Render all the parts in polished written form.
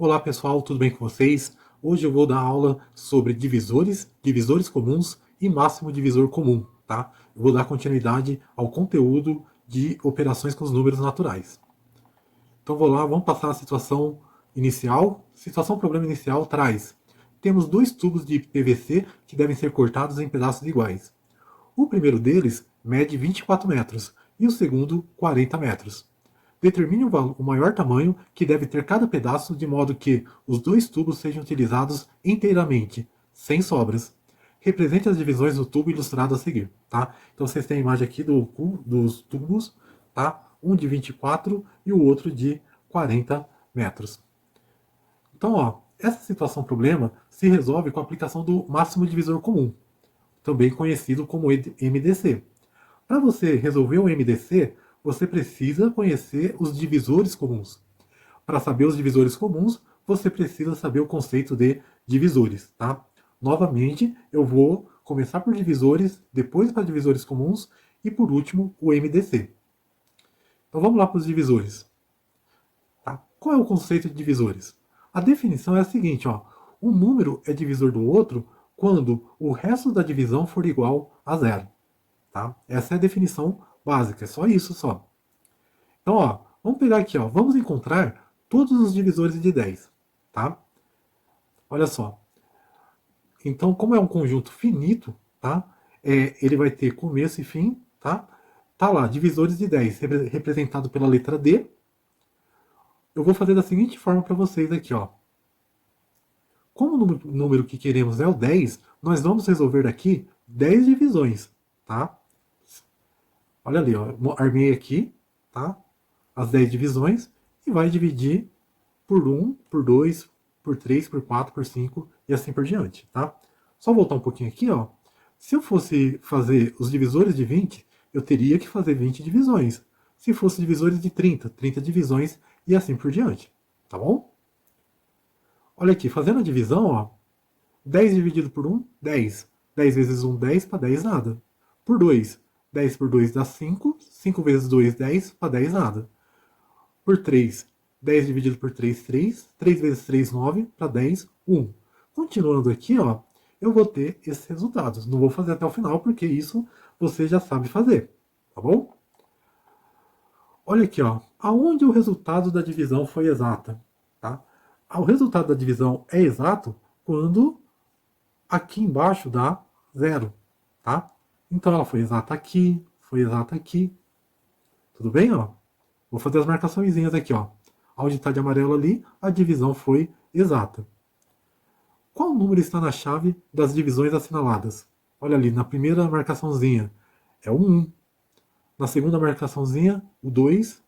Olá pessoal, tudo bem com vocês? Hoje eu vou dar aula sobre divisores, divisores comuns e máximo divisor comum, tá? Eu vou dar continuidade ao conteúdo de operações com os números naturais. Então vou lá, vamos passar a situação inicial. Situação problema inicial traz: temos dois tubos de PVC que devem ser cortados em pedaços iguais. O primeiro deles mede 24 metros e o segundo 40 metros. Determine o maior tamanho que deve ter cada pedaço de modo que os dois tubos sejam utilizados inteiramente, sem sobras. Represente as divisões do tubo ilustrado a seguir, tá? Então vocês têm a imagem aqui dos tubos, tá? Um de 24 e o outro de 40 metros. Então, ó, essa situação problema se resolve com a aplicação do máximo divisor comum, também conhecido como MDC. Para você resolver o MDC, você precisa conhecer os divisores comuns. Para saber os divisores comuns, você precisa saber o conceito de divisores, tá? Novamente, eu vou começar por divisores, depois para divisores comuns e por último o MDC. Então vamos lá para os divisores. Tá? Qual é o conceito de divisores? A definição é a seguinte, ó: um número é divisor do outro quando o resto da divisão for igual a zero. Tá? Essa é a definição básica, é só isso só. Então, ó, vamos pegar aqui, ó, vamos encontrar todos os divisores de 10, tá? Olha só. Então, como é um conjunto finito, tá? Ele vai ter começo e fim, tá? Tá lá, divisores de 10, representado pela letra D. Eu vou fazer da seguinte forma para vocês aqui, ó. Como o número que queremos é o 10, nós vamos resolver daqui 10 divisões, tá? Olha ali, ó, armei aqui, tá? As 10 divisões e vai dividir por 1, por 2, por 3, por 4, por 5 e assim por diante, tá? Só voltar um pouquinho aqui, ó. Se eu fosse fazer os divisores de 20, eu teria que fazer 20 divisões. Se fosse divisores de 30, 30 divisões e assim por diante, tá bom? Olha aqui, fazendo a divisão, ó. 10 dividido por 1, 10. 10 vezes 1, 10, para 10 nada. Por 2, 10 por 2 dá 5. 5 vezes 2, 10, para 10 nada. Por 3, 10 dividido por 3, 3. 3 vezes 3, 9, para 10, 1. Continuando aqui, ó, eu vou ter esses resultados. Não vou fazer até o final, porque isso você já sabe fazer, tá bom? Olha aqui, ó, aonde o resultado da divisão foi exata, tá? O resultado da divisão é exato quando aqui embaixo dá 0, tá? Então ela foi exata aqui, foi exata aqui. Tudo bem, ó? Vou fazer as marcaçõezinhas aqui, ó. Onde está de amarelo ali, a divisão foi exata. Qual número está na chave das divisões assinaladas? Olha ali, na primeira marcaçãozinha é o 1. Na segunda marcaçãozinha, o 2.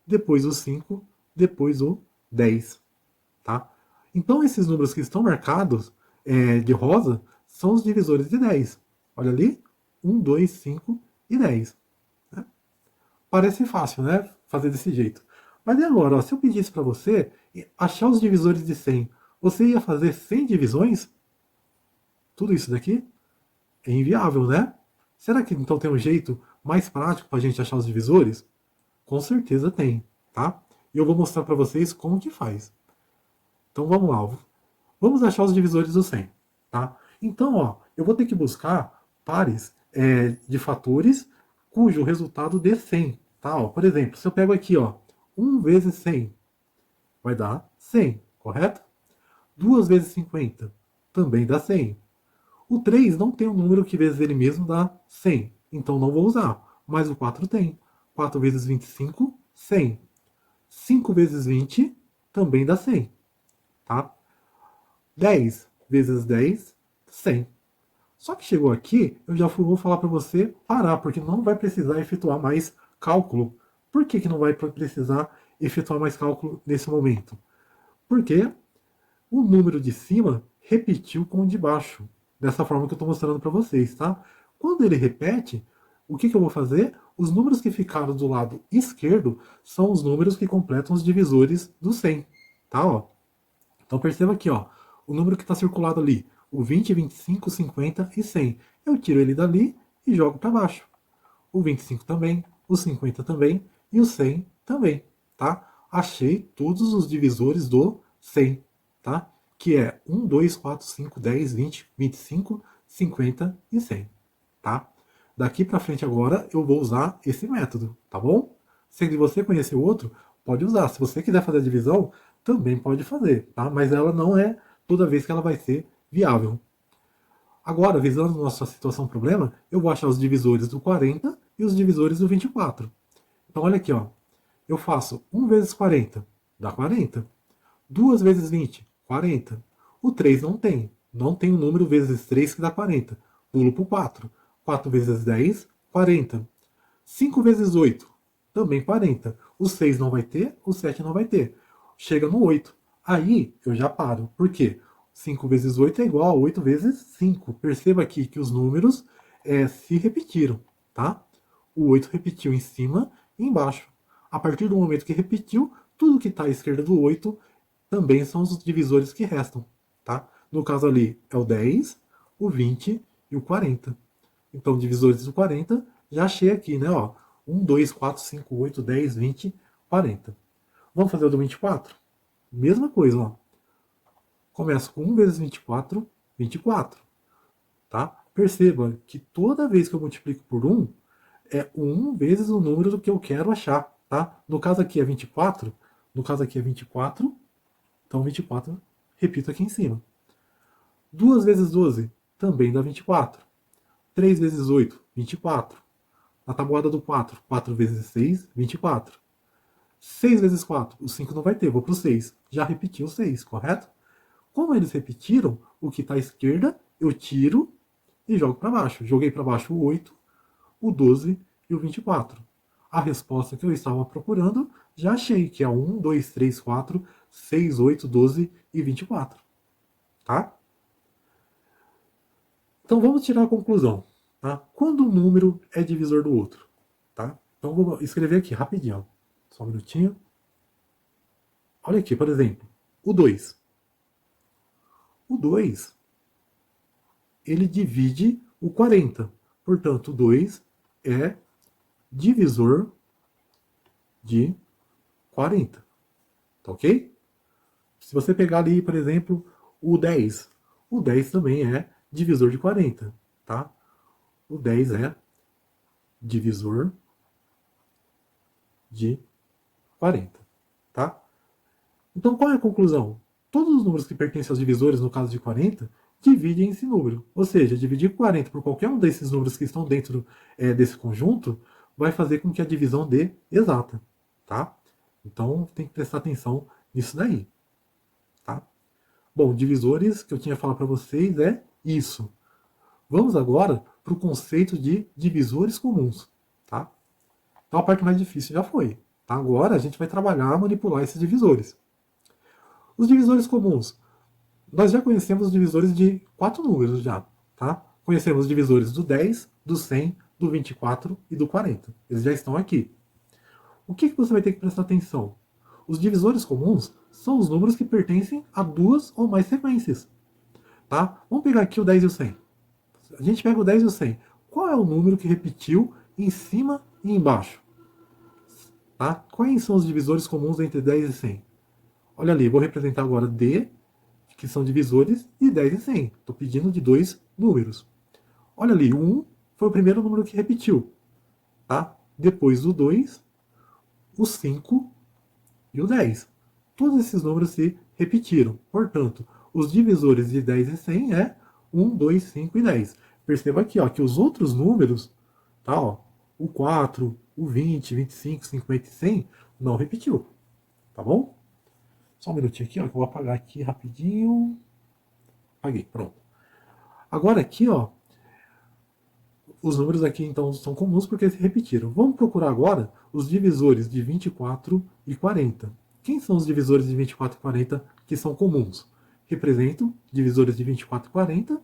Depois o 5. Depois o 10. Tá? Então esses números que estão marcados de rosa são os divisores de 10. Olha ali, 1, 2, 5 e 10. Né? Parece fácil, né? Fazer desse jeito. Mas e agora, ó, se eu pedisse para você achar os divisores de 100, você ia fazer 100 divisões? Tudo isso daqui é inviável, né? Será que então tem um jeito mais prático para a gente achar os divisores? Com certeza tem, tá? E eu vou mostrar para vocês como que faz. Então vamos lá. Vamos achar os divisores do 100, tá? Então, ó, eu vou ter que buscar pares de fatores cujo resultado dê 100, tá? Ó, por exemplo, se eu pego aqui, ó, 1 vezes 100, vai dar 100, correto? 2 vezes 50, também dá 100. O 3 não tem um número que vezes ele mesmo dá 100, então não vou usar. Mas o 4 tem. 4 vezes 25, 100. 5 vezes 20, também dá 100, tá? 10 vezes 10, 100. Só que chegou aqui, eu já vou falar para você parar, porque não vai precisar efetuar mais cálculo. Por que não vai precisar efetuar mais cálculo nesse momento? Porque o número de cima repetiu com o de baixo. Dessa forma que eu estou mostrando para vocês, tá? Quando ele repete, o que eu vou fazer? Os números que ficaram do lado esquerdo são os números que completam os divisores do 100, tá? Ó. Então perceba aqui, ó, o número que está circulado ali, o 20, 25, 50 e 100. Eu tiro ele dali e jogo para baixo. O 25 também, o 50 também e o 100 também, tá? Achei todos os divisores do 100, tá? Que é 1, 2, 4, 5, 10, 20, 25, 50 e 100, tá? Daqui para frente agora eu vou usar esse método, tá bom? Se você conhecer o outro, pode usar. Se você quiser fazer a divisão, também pode fazer, tá? Mas ela não é toda vez que ela vai ser viável. Agora, visando nossa situação problema, eu vou achar os divisores do 40 e os divisores do 24. Então olha aqui, ó. Eu faço 1 vezes 40, dá 40. 2 vezes 20, 40. O 3 não tem. Não tem o número vezes 3 que dá 40. Pulo para o 4. 4 vezes 10, 40. 5 vezes 8, também 40. O 6 não vai ter, o 7 não vai ter. Chega no 8. Aí eu já paro. Por quê? 5 vezes 8 é igual a 8 vezes 5. Perceba aqui que os números se repetiram, tá? O 8 repetiu em cima e embaixo. A partir do momento que repetiu, tudo que está à esquerda do 8 também são os divisores que restam, tá? No caso ali é o 10, o 20 e o 40. Então, divisores do 40, já achei aqui, né? Ó, 1, 2, 4, 5, 8, 10, 20, 40. Vamos fazer o do 24? Mesma coisa, ó. Começo com 1 vezes 24, 24. Tá? Perceba que toda vez que eu multiplico por 1, é 1 vezes o número do que eu quero achar. Tá? No caso aqui é 24, no caso aqui é 24, então 24, repito aqui em cima. 2 vezes 12, também dá 24. 3 vezes 8, 24. Na tabuada do 4, 4 vezes 6, 24. 6 vezes 4, o 5 não vai ter, vou para o 6. Já repeti o 6, correto? Como eles repetiram, o que está à esquerda eu tiro e jogo para baixo. Joguei para baixo o 8, o 12 e o 24. A resposta que eu estava procurando, já achei, que é 1, 2, 3, 4, 6, 8, 12 e 24. Tá? Então vamos tirar a conclusão. Tá? Quando um número é divisor do outro? Tá? Então vou escrever aqui rapidinho. Só um minutinho. Olha aqui, por exemplo, o 2. O 2, ele divide o 40. Portanto, o 2 é divisor de 40. Tá ok? Se você pegar ali, por exemplo, o 10 também é divisor de 40. Tá? O 10 é divisor de 40. Tá? Então, qual é a conclusão? Todos os números que pertencem aos divisores, no caso de 40, dividem esse número. Ou seja, dividir 40 por qualquer um desses números que estão dentro desse conjunto vai fazer com que a divisão dê exata. Tá? Então, tem que prestar atenção nisso daí. Tá? Bom, divisores que eu tinha falado para vocês é isso. Vamos agora para o conceito de divisores comuns. Tá? Então, a parte mais difícil já foi. Tá? Agora, a gente vai trabalhar, manipular esses divisores. Os divisores comuns. Nós já conhecemos os divisores de 4 números já, tá? Conhecemos os divisores do 10, do 100, do 24 e do 40. Eles já estão aqui. O que você vai ter que prestar atenção? Os divisores comuns são os números que pertencem a 2 ou mais sequências. Tá? Vamos pegar aqui o 10 e o 100. A gente pega o 10 e o 100. Qual é o número que repetiu em cima e embaixo? Tá? Quais são os divisores comuns entre 10 e 100? Olha ali, vou representar agora D, que são divisores, e 10 e 100. Estou pedindo de dois números. Olha ali, o 1 foi o primeiro número que repetiu. Tá? Depois do 2, o 5 e o 10. Todos esses números se repetiram. Portanto, os divisores de 10 e 100 é 1, 2, 5 e 10. Perceba aqui ó, que os outros números, tá, ó, o 4, o 20, 25, 50 e 100, não repetiu. Tá bom? Só um minutinho aqui, ó, que eu vou apagar aqui rapidinho. Apaguei, pronto. Agora aqui, ó, os números aqui então são comuns porque se repetiram. Vamos procurar agora os divisores de 24 e 40. Quem são os divisores de 24 e 40 que são comuns? Representam divisores de 24 e 40.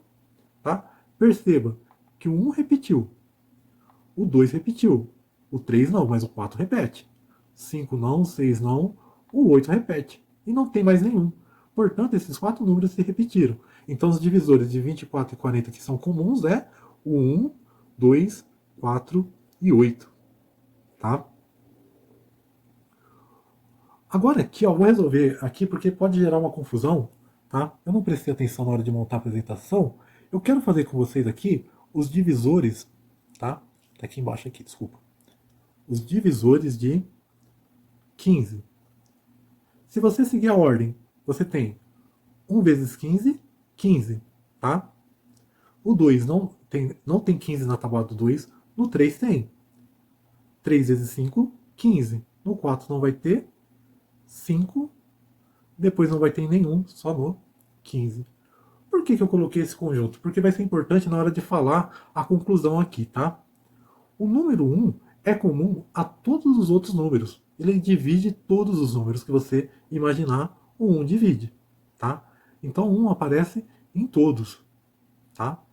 Tá? Perceba que o 1 repetiu, o 2 repetiu, o 3 não, mas o 4 repete. 5 não, o 6 não, o 8 repete. E não tem mais nenhum. Portanto, esses 4 números se repetiram. Então, os divisores de 24 e 40 que são comuns é o 1, 2, 4 e 8. Tá? Agora aqui, ó, vou resolver aqui porque pode gerar uma confusão, tá? Eu não prestei atenção na hora de montar a apresentação. Eu quero fazer com vocês aqui os divisores, tá? Tá aqui embaixo aqui, desculpa. Os divisores de 15. Se você seguir a ordem, você tem 1 vezes 15, 15, tá? O 2 não tem 15 na tábua do 2, no 3 tem. 3 vezes 5, 15. No 4 não vai ter, 5. Depois não vai ter nenhum, só no 15. Por que eu coloquei esse conjunto? Porque vai ser importante na hora de falar a conclusão aqui, tá? O número 1 é comum a todos os outros números. Ele divide todos os números que você imaginar, o 1 divide, tá? Então 1 aparece em todos, tá?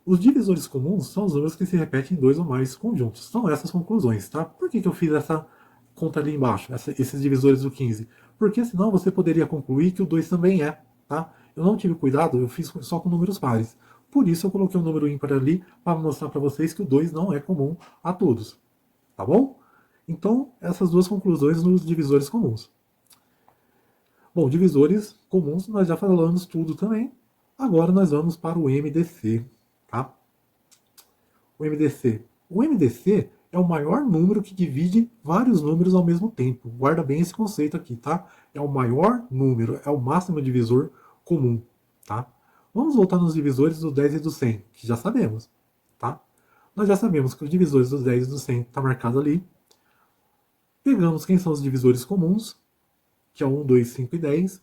Os divisores comuns são os números que se repetem em dois ou mais conjuntos. São essas conclusões, tá? Por que eu fiz essa conta ali embaixo, esses divisores do 15? Porque senão você poderia concluir que o 2 também é, tá? Eu não tive cuidado, eu fiz só com números pares. Por isso eu coloquei um número ímpar ali para mostrar para vocês que o 2 não é comum a todos, tá bom? Então, essas duas conclusões nos divisores comuns. Bom, divisores comuns nós já falamos tudo também. Agora nós vamos para o MDC, tá? O MDC. O MDC é o maior número que divide vários números ao mesmo tempo. Guarda bem esse conceito aqui, tá? É o maior número, é o máximo divisor comum, tá? Vamos voltar nos divisores do 10 e do 100, que já sabemos, tá? Nós já sabemos que os divisores dos 10 e do 100 está marcado ali. Pegamos quem são os divisores comuns, que é 1, 2, 5 e 10.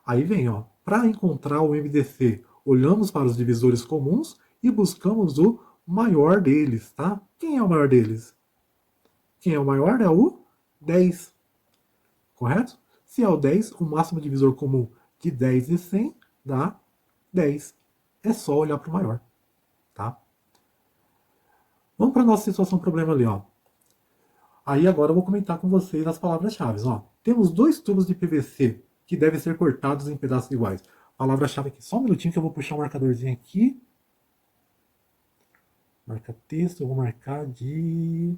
Aí vem, ó, para encontrar o MDC, olhamos para os divisores comuns e buscamos o maior deles, tá? Quem é o maior deles? Quem é o maior é o 10, correto? Se é o 10, o máximo divisor comum de 10 e 100 dá 10. É só olhar para o maior, tá? Vamos para a nossa situação problema ali, ó. Aí agora eu vou comentar com vocês as palavras-chave. Temos dois tubos de PVC que devem ser cortados em pedaços iguais. Palavra-chave aqui. Só um minutinho que eu vou puxar um marcadorzinho aqui. Marca texto, eu vou marcar de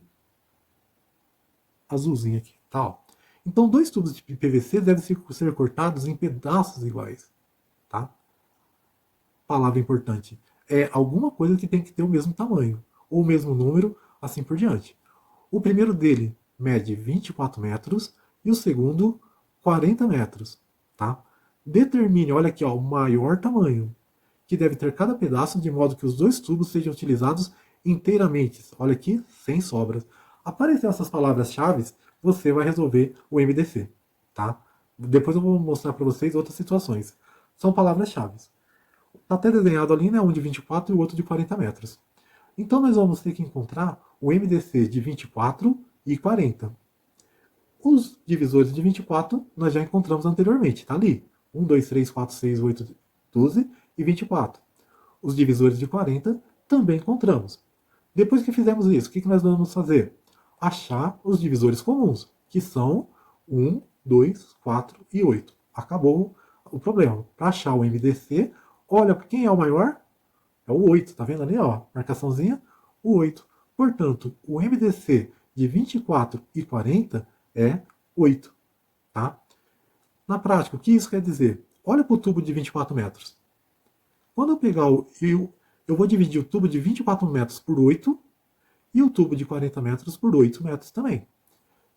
azulzinho aqui. Tá, ó. Então, dois tubos de PVC devem ser cortados em pedaços iguais. Tá? Palavra importante. É alguma coisa que tem que ter o mesmo tamanho, ou o mesmo número, assim por diante. O primeiro dele mede 24 metros e o segundo 40 metros. Tá? Determine, olha aqui, ó, o maior tamanho, que deve ter cada pedaço de modo que os dois tubos sejam utilizados inteiramente. Olha aqui, sem sobras. Aparecem essas palavras-chave, você vai resolver o MDC. Tá? Depois eu vou mostrar para vocês outras situações. São palavras-chave. Está até desenhado ali, né, um de 24 e o outro de 40 metros. Então nós vamos ter que encontrar o MDC de 24 e 40. Os divisores de 24 nós já encontramos anteriormente, está ali. 1, 2, 3, 4, 6, 8, 12 e 24. Os divisores de 40 também encontramos. Depois que fizemos isso, o que nós vamos fazer? Achar os divisores comuns, que são 1, 2, 4 e 8. Acabou o problema. Para achar o MDC, olha quem é o maior? É o 8, tá vendo ali, ó, marcaçãozinha? O 8. Portanto, o MDC de 24 e 40 é 8, tá? Na prática, o que isso quer dizer? Olha para o tubo de 24 metros. Quando eu pegar eu vou dividir o tubo de 24 metros por 8 e o tubo de 40 metros por 8 metros também.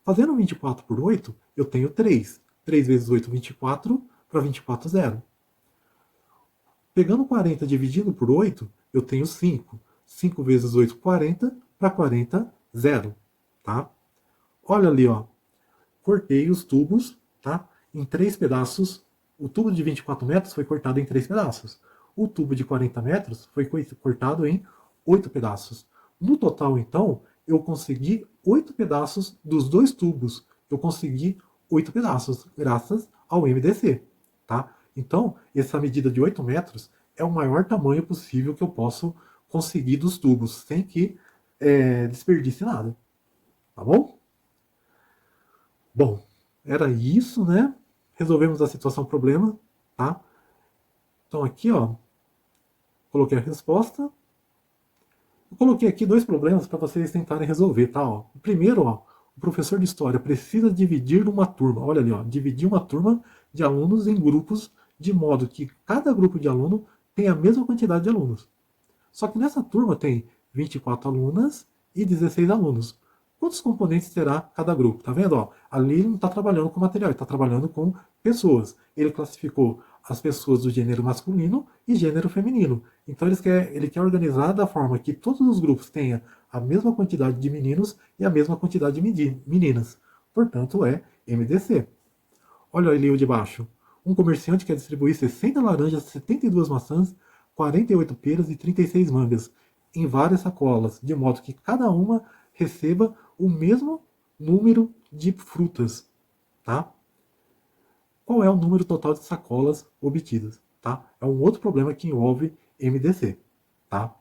Fazendo 24 por 8, eu tenho 3. 3 vezes 8, 24, para 24, 0. Pegando 40 dividido por 8, eu tenho 5. 5 vezes 8, 40, para 40, 0. Tá? Olha ali, ó. Cortei os tubos, tá? Em 3 pedaços. O tubo de 24 metros foi cortado em 3 pedaços. O tubo de 40 metros foi cortado em 8 pedaços. No total, então, eu consegui 8 pedaços dos dois tubos. Eu consegui 8 pedaços, graças ao MDC. Tá? Então, essa medida de 8 metros é o maior tamanho possível que eu posso conseguir dos tubos, sem que desperdice nada. Tá bom? Bom, era isso, né? Resolvemos a situação problema, tá? Então aqui, ó, coloquei a resposta. Eu coloquei aqui dois problemas para vocês tentarem resolver, tá? Ó. O primeiro, ó, o professor de história precisa dividir uma turma, olha ali, ó, dividir uma turma de alunos em grupos, de modo que cada grupo de aluno tem a mesma quantidade de alunos. Só que nessa turma tem 24 alunas e 16 alunos. Quantos componentes terá cada grupo? Tá vendo? Ó, ali ele não está trabalhando com material, ele está trabalhando com pessoas. Ele classificou as pessoas do gênero masculino e gênero feminino. Então ele quer organizar da forma que todos os grupos tenham a mesma quantidade de meninos e a mesma quantidade de meninas. Portanto, é MDC. Olha ali o de baixo. Um comerciante quer distribuir 60 laranjas, 72 maçãs, 48 peras e 36 mangas em várias sacolas, de modo que cada uma receba o mesmo número de frutas, tá? Qual é o número total de sacolas obtidas, tá? É um outro problema que envolve MDC, tá?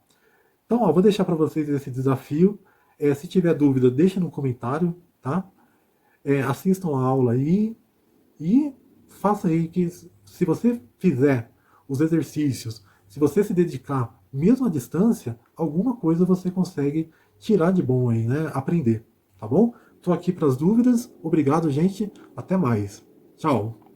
Então, ó, vou deixar para vocês esse desafio. Se tiver dúvida, deixa no comentário, tá? Assistam a aula aí e faça aí que, se você fizer os exercícios, se você se dedicar, mesmo à distância, alguma coisa você consegue tirar de bom aí, né? Aprender, tá bom? Tô aqui para as dúvidas. Obrigado, gente. Até mais. Tchau.